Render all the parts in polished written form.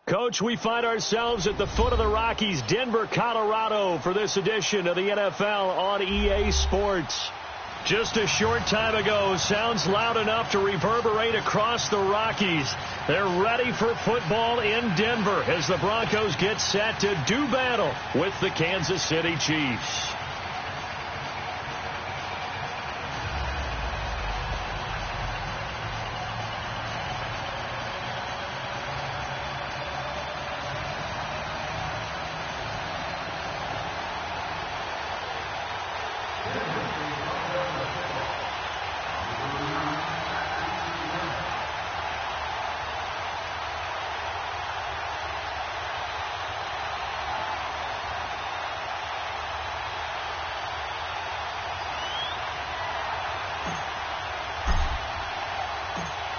Coach, we find ourselves at the foot of the Rockies, Denver, Colorado, for this edition of the NFL on EA Sports. Just a short time ago, sounds loud enough to reverberate across the Rockies. They're ready for football in Denver as the Broncos get set to do battle with the Kansas City Chiefs.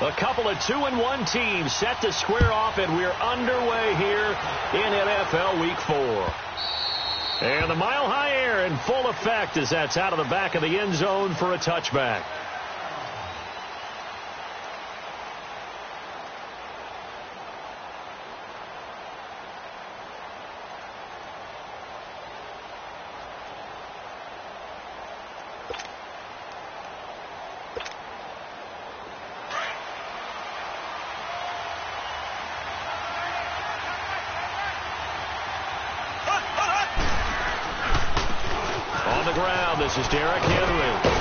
A couple of 2-1 teams set to square off, and we're underway here in NFL Week 4. And the mile-high air in full effect as that's out of the back of the end zone for a touchback. This is Derrick Henry.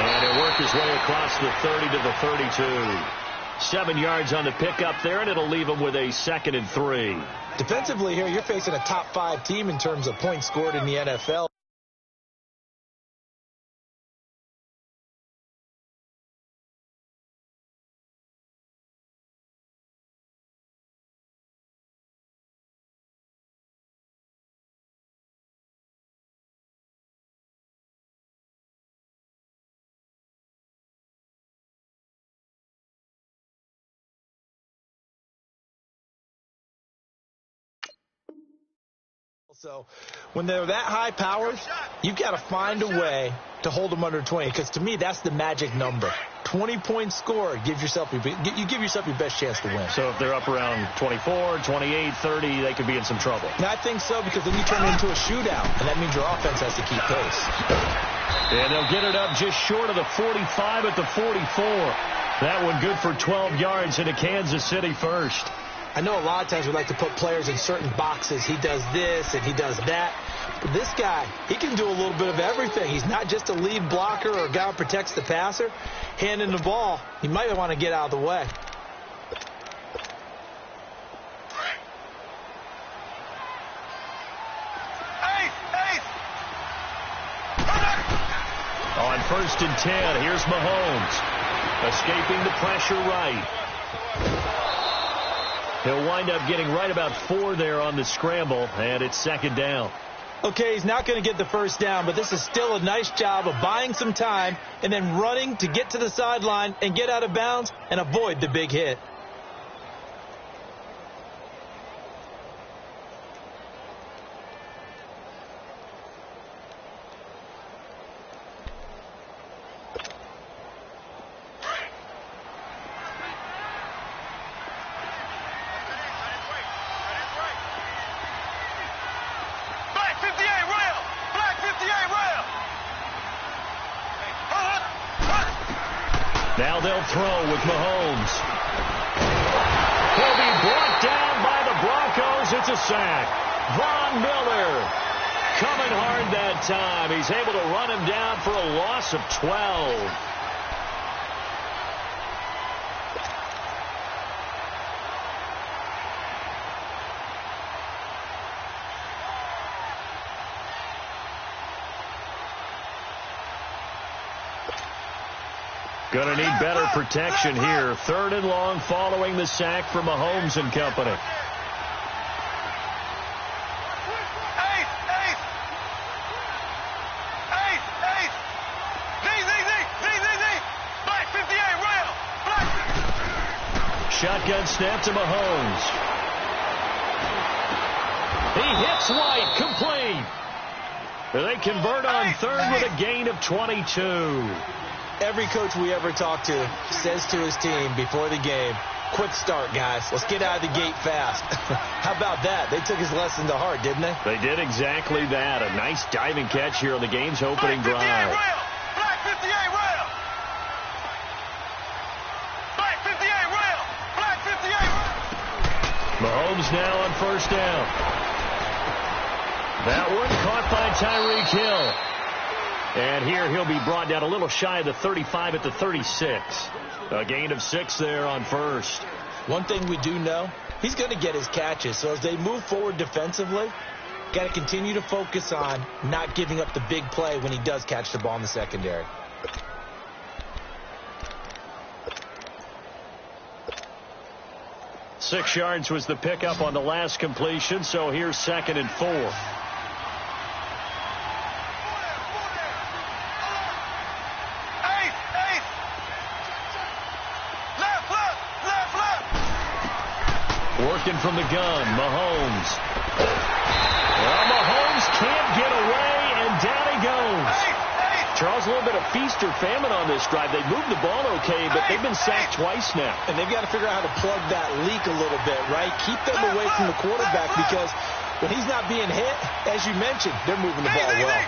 And he'll work his way across the 30 to the 32. 7 yards on the pickup there, and it'll leave him with a 2nd and 3. Defensively here, you're facing a top 5 team in terms of points scored in the NFL. So when they're that high powered, you've got to find a way to hold them under 20, because to me that's the magic number. 20 points scored, you give yourself your best chance to win. So if they're up around 24, 28, 30, they could be in some trouble. And I think so, because then you turn it into a shootout, and that means your offense has to keep pace. And they'll get it up just short of the 45 at the 44. That one good for 12 yards into Kansas City first. I know a lot of times we like to put players in certain boxes. He does this and he does that. But this guy, he can do a little bit of everything. He's not just a lead blocker or a guy who protects the passer. Handing the ball, he might want to get out of the way. On 1st and 10, here's Mahomes. Escaping the pressure right. He'll wind up getting right about 4 there on the scramble, and it's 2nd down. Okay, he's not going to get the first down, but this is still a nice job of buying some time and then running to get to the sideline and get out of bounds and avoid the big hit. Now they'll throw with Mahomes. He'll be brought down by the Broncos. It's a sack. Von Miller coming hard that time. He's able to run him down for a loss of 12. Going to need better protection here. 3rd and long following the sack from Mahomes and company. Shotgun snap to Mahomes. He hits White, complete. They convert on 3rd with a gain of 22. Every coach we ever talk to says to his team before the game, Quick start, guys. Let's get out of the gate fast. How about that? They took his lesson to heart, didn't they? They did exactly that. A nice diving catch here on the game's opening drive. Black 58 rail. Black 58 rail. Black 58 rail. Mahomes now on first down. That one caught by Tyreek Hill. And here he'll be brought down a little shy of the 35 at the 36. A gain of 6 there on first. One thing we do know, he's going to get his catches. So as they move forward defensively, got to continue to focus on not giving up the big play when he does catch the ball in the secondary. Six yards was the pickup on the last completion, so here's 2nd and 4. Working from the gun, Mahomes. Well, Mahomes can't get away, and down he goes. Charles, a little bit of feast or famine on this drive. They moved the ball okay, but they've been sacked twice now. And they've got to figure out how to plug that leak a little bit, right? Keep them away from the quarterback because when he's not being hit, as you mentioned, they're moving the ball well.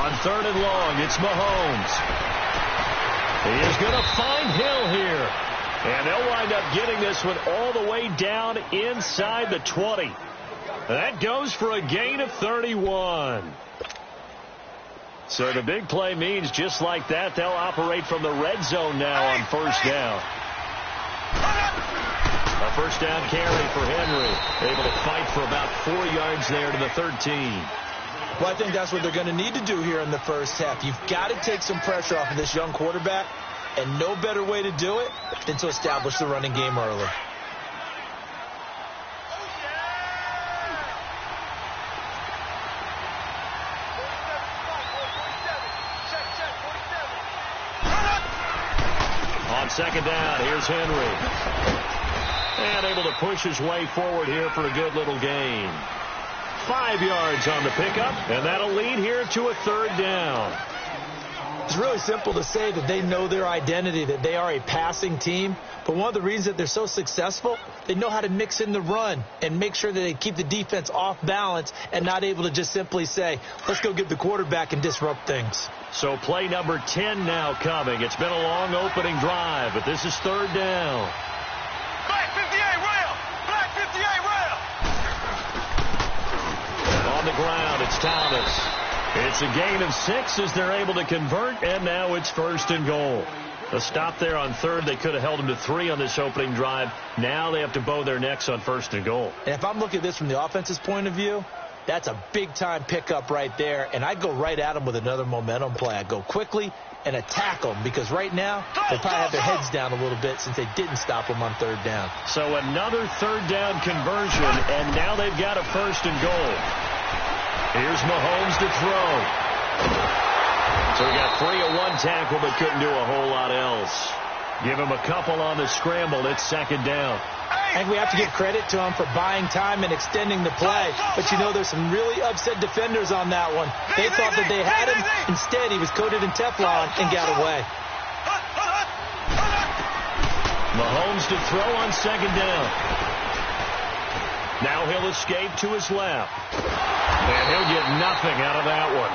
On 3rd and long, it's Mahomes. He is going to find Hill here. And they'll wind up getting this one all the way down inside the 20. That goes for a gain of 31. So the big play means just like that, they'll operate from the red zone now on first down. A first down carry for Henry. Able to fight for about 4 yards there to the 13. Well, I think that's what they're going to need to do here in the first half. You've got to take some pressure off of this young quarterback. And no better way to do it than to establish the running game early. On 2nd down, here's Henry. And able to push his way forward here for a good little gain. 5 yards on the pickup, and that'll lead here to a 3rd down. It's really simple to say that they know their identity, that they are a passing team. But one of the reasons that they're so successful, they know how to mix in the run and make sure that they keep the defense off balance and not able to just simply say, let's go get the quarterback and disrupt things. So play number 10 now coming. It's been a long opening drive, but this is 3rd down. Black 58 rail. Black 58 rail. On the ground, it's Thomas. It's a gain of 6 as they're able to convert, and now it's 1st and goal. A stop there on 3rd. They could have held them to 3 on this opening drive. Now they have to bow their necks on 1st and goal. And if I'm looking at this from the offense's point of view, that's a big-time pickup right there, and I'd go right at them with another momentum play. I'd go quickly and attack them because right now they probably have their heads down a little bit since they didn't stop them on 3rd down. So another 3rd down conversion, and now they've got a 1st and goal. Here's Mahomes to throw. So he got 3 at one tackle, but couldn't do a whole lot else. Give him a couple on the scramble. It's 2nd down. And we have to give credit to him for buying time and extending the play. But, you know, there's some really upset defenders on that one. They thought that they had him. Instead, he was coated in Teflon and got away. Mahomes to throw on 2nd down. Now he'll escape to his left. And he'll get nothing out of that one.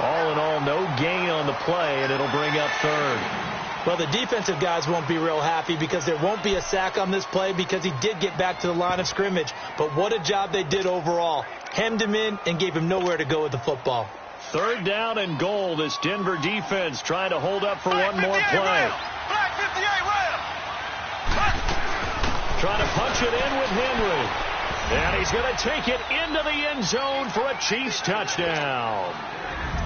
All in all, no gain on the play, and it'll bring up 3rd. Well, the defensive guys won't be real happy because there won't be a sack on this play because he did get back to the line of scrimmage. But what a job they did overall. Hemmed him in and gave him nowhere to go with the football. 3rd down and goal. This Denver defense trying to hold up for one more play. Trying to punch it in with Henry. And he's going to take it into the end zone for a Chiefs touchdown.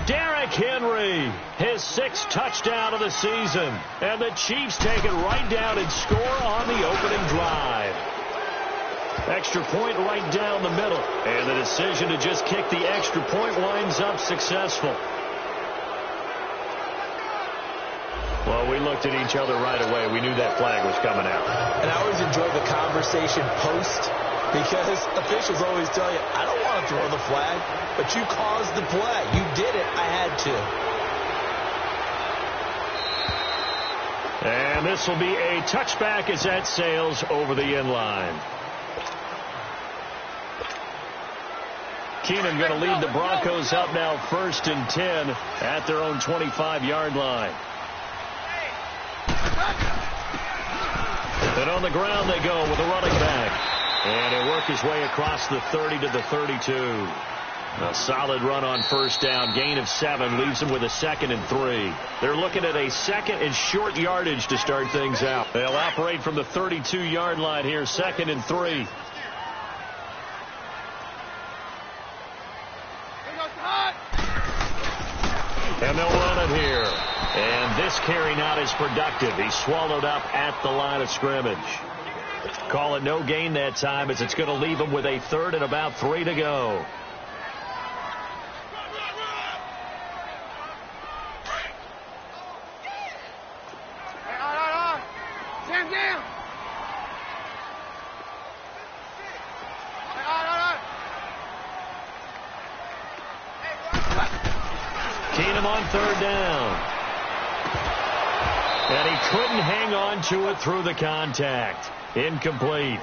Derrick Henry, his 6th touchdown of the season. And the Chiefs take it right down and score on the opening drive. Extra point right down the middle. And the decision to just kick the extra point winds up successful. Well, we looked at each other right away. We knew that flag was coming out. And I always enjoy the conversation post because officials always tell you, I don't want to throw the flag, but you caused the play. You did it. I had to. And this will be a touchback as that sails over the end line. Keenan going to lead the Broncos up now 1st and 10 at their own 25-yard line. And on the ground they go with a running back. And he'll work his way across the 30 to the 32. A solid run on 1st down. Gain of 7 leaves them with a 2nd and 3. They're looking at a 2nd and short yardage to start things out. They'll operate from the 32-yard line here, 2nd and 3. And they'll run it here. And this carry not as productive. He's swallowed up at the line of scrimmage. Call it no gain that time as it's going to leave him with a 3rd and about 3 to go. Keenum on 3rd down. And he couldn't hang on to it through the contact. Incomplete.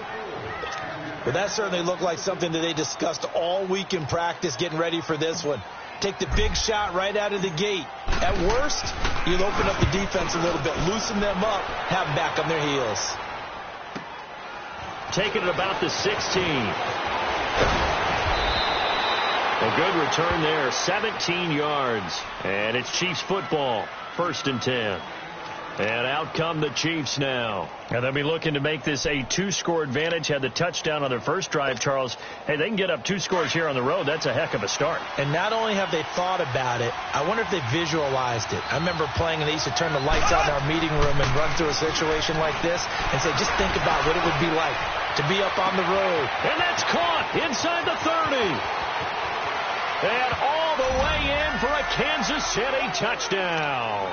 Well, that certainly looked like something that they discussed all week in practice getting ready for this one. Take the big shot right out of the gate. At worst, you'll open up the defense a little bit, loosen them up, have them back on their heels. Taking it about the 16. A good return there, 17 yards. And it's Chiefs football, 1st and 10. And out come the Chiefs now. And they'll be looking to make this a 2-score advantage. Had the touchdown on their first drive, Charles. Hey, they can get up 2 scores here on the road. That's a heck of a start. And not only have they thought about it, I wonder if they visualized it. I remember playing and they used to turn the lights out in our meeting room and run through a situation like this and say, just think about what it would be like to be up on the road. And that's caught inside the 30. And all the way in for a Kansas City touchdown.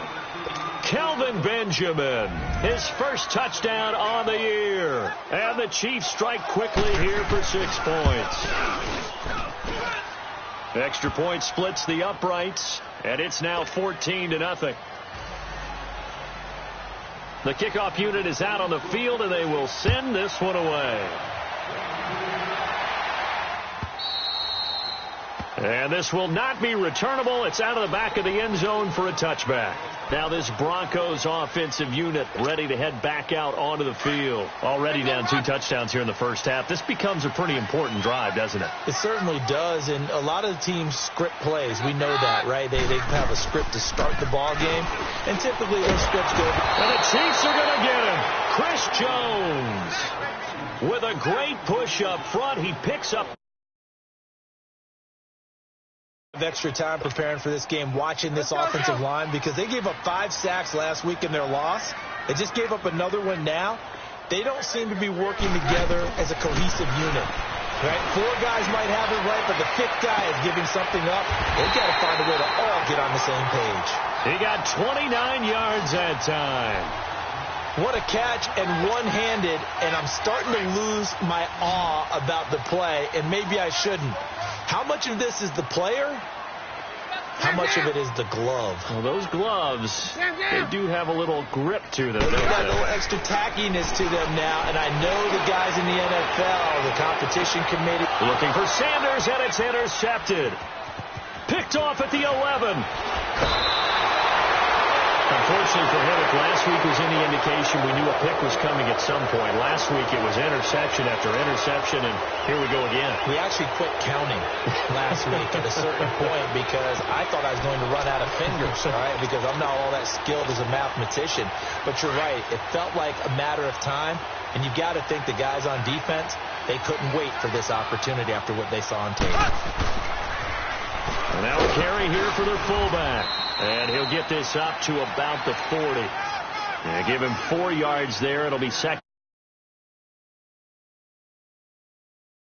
Kelvin Benjamin, his first touchdown on the year. And the Chiefs strike quickly here for 6 points. Extra point splits the uprights, and it's now 14-0. The kickoff unit is out on the field, and they will send this one away. And this will not be returnable. It's out of the back of the end zone for a touchback. Now this Broncos offensive unit ready to head back out onto the field. Already down 2 touchdowns here in the first half. This becomes a pretty important drive, doesn't it? It certainly does, and a lot of the teams script plays. We know that, right? They have a script to start the ball game, and typically those scripts go. And the Chiefs are going to get him. Chris Jones with a great push up front. He picks up extra time preparing for this game, watching this offensive line, because they gave up 5 sacks last week in their loss. They just gave up another one now. They don't seem to be working together as a cohesive unit. Right? 4 guys might have it right, but the 5th guy is giving something up. They've got to find a way to all get on the same page. He got 29 yards that time. What a catch, and one-handed, and I'm starting to lose my awe about the play, and maybe I shouldn't. How much of this is the player? How much of it is the glove? Well, those gloves, they do have a little grip to them. They've got a little extra tackiness to them now, and I know the guys in the NFL, the competition committee. Looking for Sanders, and it's intercepted. Picked off at the 11. Unfortunately for him, if last week was any indication, we knew a pick was coming at some point. Last week it was interception after interception, and here we go again. We actually quit counting last week at a certain point because I thought I was going to run out of fingers, all right, because I'm not all that skilled as a mathematician. But you're right. It felt like a matter of time, and you've got to think the guys on defense, they couldn't wait for this opportunity after what they saw on tape. And now a carry here for their fullback. And he'll get this up to about the 40. And give him 4 yards there. It'll be second.